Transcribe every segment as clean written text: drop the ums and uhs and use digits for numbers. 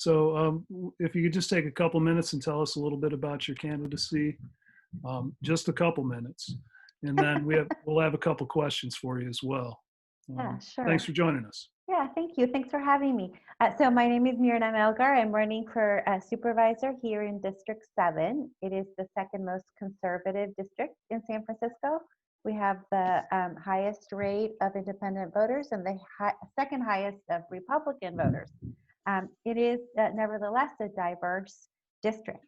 So if you could just take a couple minutes and tell us a little bit about your candidacy, just a couple minutes, and then we'll have a couple questions for you as well. Yeah, sure. Thanks for joining us. Yeah, thank you. Thanks for having me. So my name is Myrna Melgar. I'm running for supervisor here in District 7. It is the second most conservative district in San Francisco. We have the highest rate of independent voters and the second highest of Republican voters. It is nevertheless a diverse district.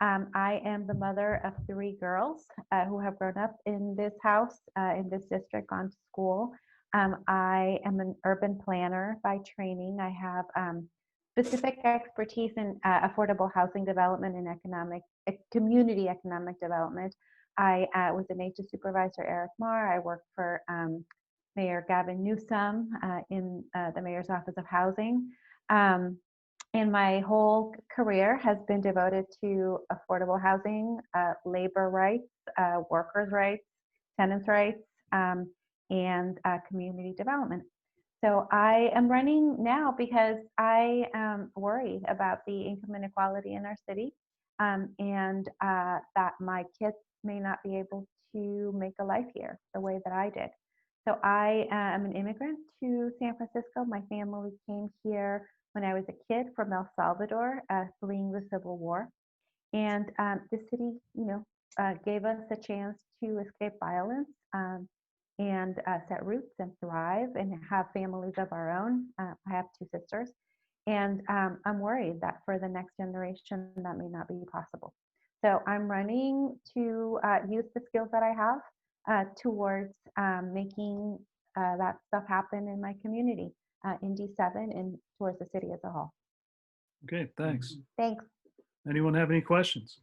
I am the mother of 3 girls who have grown up in this house, in this district, gone to school. I am an urban planner by training. I have specific expertise in affordable housing development and community economic development. I was an HA supervisor, Eric Marr. I worked for Mayor Gavin Newsom in the Mayor's Office of Housing. And my whole career has been devoted to affordable housing, labor rights, workers' rights, tenants' rights, and community development. So I am running now because I worry about the income inequality in our city, and that my kids may not be able to make a life here the way that I did. So I am an immigrant to San Francisco. My family came here when I was a kid from El Salvador, fleeing the Civil War. And the city, gave us a chance to escape violence and set roots and thrive and have families of our own. I have 2 sisters. And I'm worried that for the next generation, that may not be possible. So I'm running to use the skills that I have towards making that stuff happen in my community, in D7 and towards the city as a whole. Okay, thanks. Thanks. Anyone have any questions?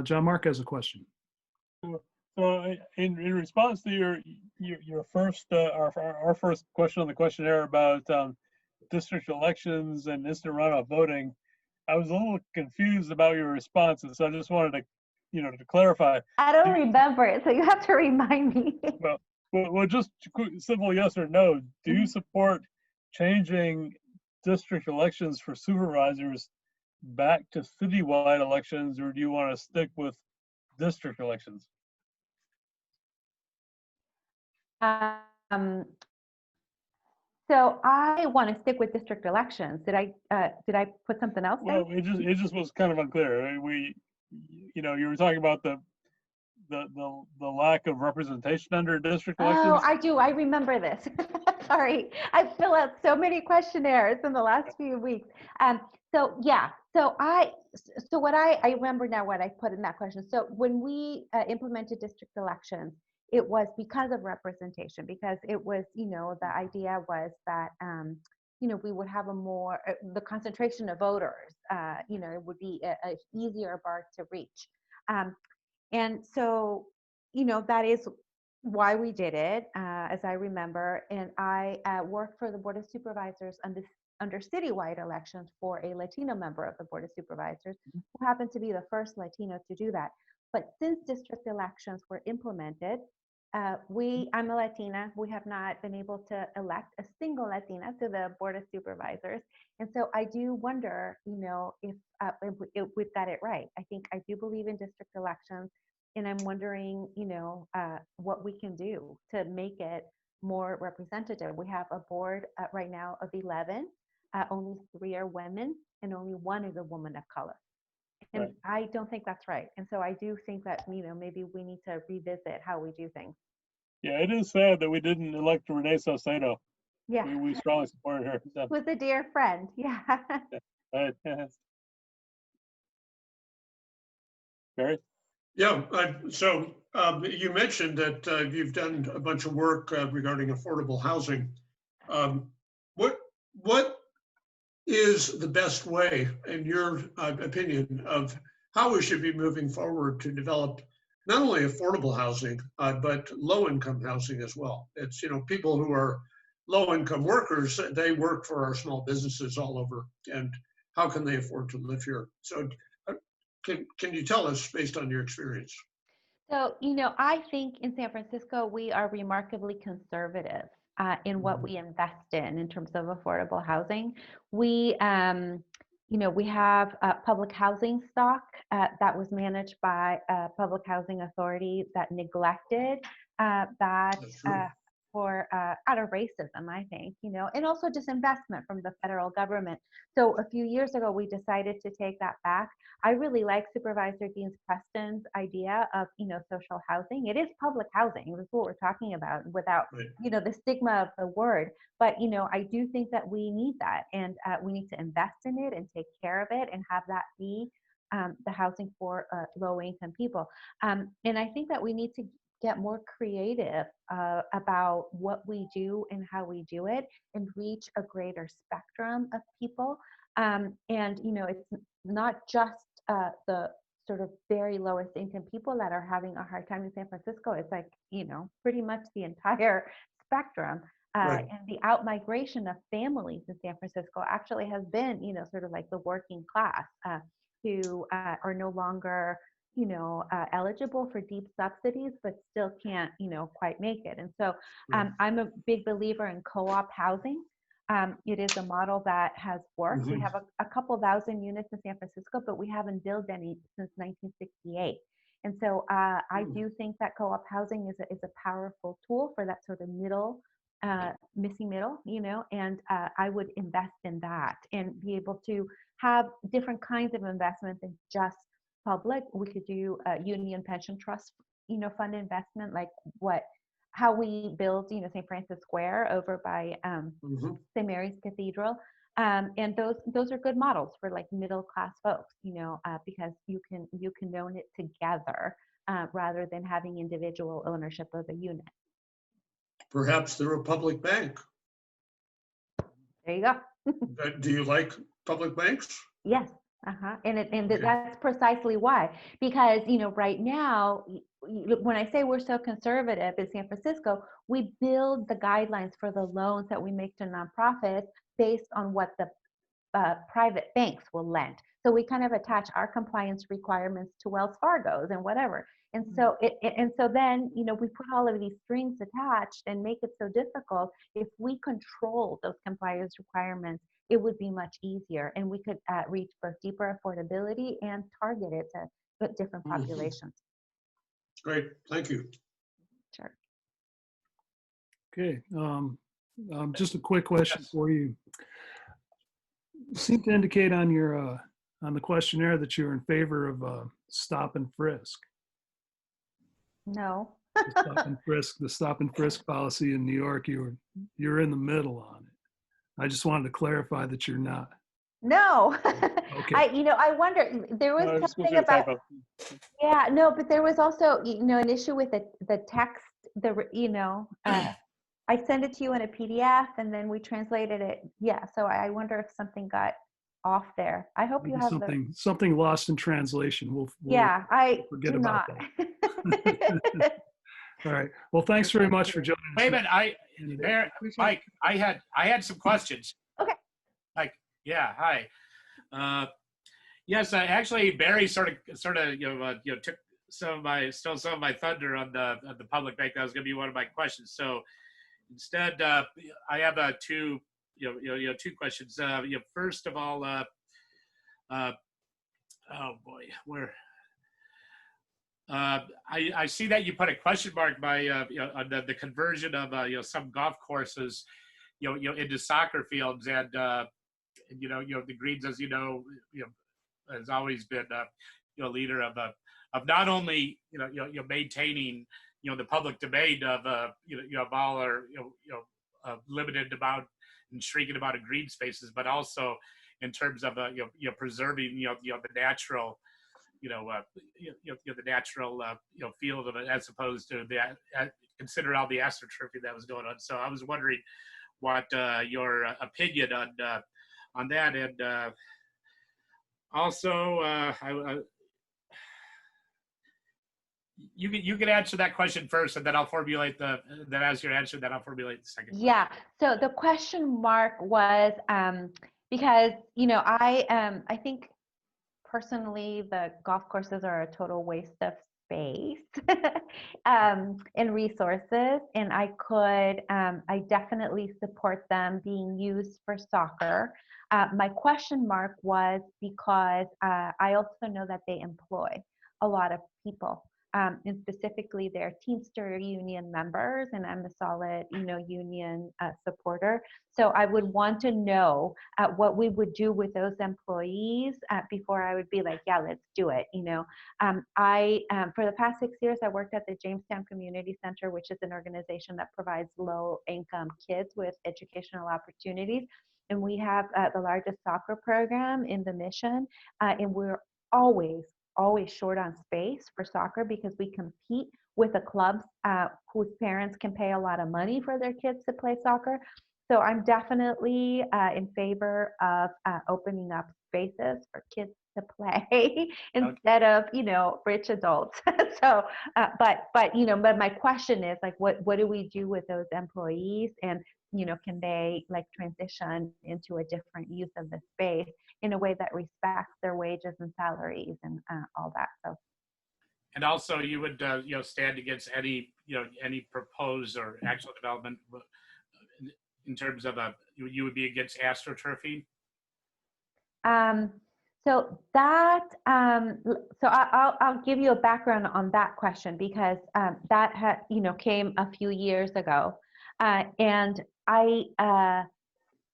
John Mark has a question. So in response to your first our first question on the questionnaire about district elections and instant runoff voting, I was a little confused about your responses. So I just wanted to clarify. I don't remember it, so you have to remind me. Well, just simple yes or no. Do you support changing district elections for supervisors back to citywide elections, or do you want to stick with district elections? So I want to stick with district elections. Did I put something else there? Well, it just was kind of unclear. You were talking about the lack of representation under district elections. Oh, I do. I remember this. Sorry, I fill out so many questionnaires in the last few weeks. So yeah. So what I remember now what I put in that question. So when we implemented district elections, it was because of representation, because it was, the idea was that, we would have the concentration of voters, it would be a easier bar to reach. And so, that is why we did it, as I remember. And I worked for the Board of Supervisors under citywide elections for a Latino member of the Board of Supervisors, who happened to be the first Latino to do that. But since district elections were implemented, I'm a Latina. We have not been able to elect a single Latina to the Board of Supervisors. And so I do wonder, if we've got it right. I do believe in district elections, and I'm wondering, what we can do to make it more representative. We have a board right now of 11. Only 3 are women, and only 1 is a woman of color. And right. I don't think that's right. And so I do think that, maybe we need to revisit how we do things. Yeah, it is sad that we didn't elect Renee Saucedo. Yeah. We strongly supported her. So. Was a dear friend. Yeah. Right. Yes. Barry? Yeah, so you mentioned that you've done a bunch of work regarding affordable housing. What is the best way, in your opinion, of how we should be moving forward to develop not only affordable housing, but low-income housing as well? It's, people who are low-income workers, they work for our small businesses all over, and how can they afford to live here? So can you tell us, based on your experience? So, I think in San Francisco, we are remarkably conservative. in what we invest in terms of affordable housing. We, we have public housing stock that was managed by a public housing authority that neglected that That's true. for out of racism, I think, and also disinvestment from the federal government. So a few years ago, we decided to take that back. I really like Supervisor Dean Preston's idea of, social housing. It is public housing. That's what we're talking about without, Right. the stigma of the word. But, I do think that we need that, and we need to invest in it and take care of it and have that be the housing for low-income people. And I think that we need to get more creative about what we do and how we do it and reach a greater spectrum of people. And, it's not just the sort of very lowest income people that are having a hard time in San Francisco. It's like, pretty much the entire spectrum. Right. And the out-migration of families in San Francisco actually has been, sort of like the working class who are no longer eligible for deep subsidies, but still can't, quite make it. And so I'm a big believer in co-op housing. It is a model that has worked. We have a couple thousand units in San Francisco, but we haven't built any since 1968. And so I do think that co-op housing is a powerful tool for that sort of middle, missing middle, and I would invest in that and be able to have different kinds of investment than just public. We could do a union pension trust, fund investment, like how we build, St. Francis Square over by St. Mary's Cathedral. And those are good models for like middle class folks, because you can own it together rather than having individual ownership of a unit. Perhaps they're a public bank. There you go. Do you like public banks? Yes. And that's precisely why, because, right now, when I say we're so conservative in San Francisco, we build the guidelines for the loans that we make to nonprofits based on what the private banks will lend. So we kind of attach our compliance requirements to Wells Fargo's and whatever. And so then, we put all of these strings attached and make it so difficult. If we control those compliance requirements, it would be much easier, and we could reach both deeper affordability and target it to different populations. Great, thank you. Sure. Okay, just a quick question for you. You seem to indicate on your on the questionnaire that you're in favor of stop and frisk. No. The stop and frisk policy in New York. You're in the middle on it. I just wanted to clarify that you're not. No. Okay. I wonder, there was something about, but there was also, an issue with the text, I sent it to you in a PDF and then we translated it. Yeah. So I wonder if something got off there. I hope you have something lost in translation. We'll I forget do about not. that. All right. Well, thanks very much for joining us. Wait a minute, Mike, I had some questions. Okay. Hi. Yes, actually, Barry sort of took stole some of my thunder on the public bank. That was going to be one of my questions. So instead, I have two questions. First of all, oh boy, where. I see that you put a question mark by on the conversion of some golf courses into soccer fields, and the Greens, as has always been leader of not only maintaining the public domain of all our limited amount and shrinking amount of green spaces, but also in terms of preserving the natural the natural field of it, as opposed to consider all the astroturfing that was going on. So I was wondering what your opinion on that, and also you can answer that question first, and then I'll formulate then as your answer, then I'll formulate the second. Yeah. So the question mark was because I think. Personally, the golf courses are a total waste of space and resources, and I definitely support them being used for soccer. My question mark was because I also know that they employ a lot of people, and specifically their Teamster union members, and I'm a solid, union supporter. So I would want to know what we would do with those employees before I would be like, yeah, let's do it. For the past 6 years, I worked at the Jamestown Community Center, which is an organization that provides low-income kids with educational opportunities. And we have the largest soccer program in the mission, and we're always short on space for soccer because we compete with the clubs whose parents can pay a lot of money for their kids to play soccer. So I'm definitely in favor of opening up spaces for kids to play instead of, rich adults. So, but my question is like, what do we do with those employees? And, can they like transition into a different use of the space in a way that respects their wages and salaries and all that? So. And also, you would stand against any proposed or actual development in terms of you would be against astroturfing. So that I'll give you a background on that question because that had came a few years ago, and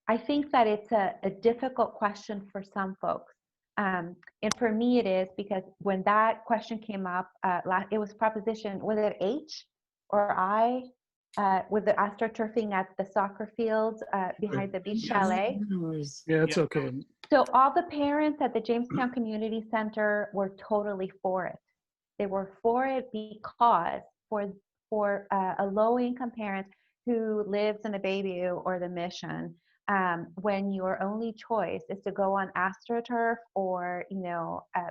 I think that it's a difficult question for some folks. And for me it is because when that question came up, it was proposition, was it H or I, with the astroturfing at the soccer fields behind the beach chalet? Yeah, it's okay. So all the parents at the Jamestown Community Center were totally for it. They were for it because for a low-income parent who lives in a Bayview or the Mission, when your only choice is to go on AstroTurf or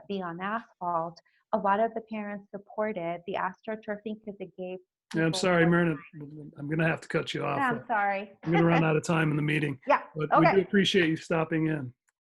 be on asphalt, a lot of the parents supported the AstroTurfing because it gave. Yeah, I'm sorry, Myrna. I'm going to have to cut you off. I'm sorry. I'm going to run out of time in the meeting. Yeah. But Okay. we do appreciate you stopping in.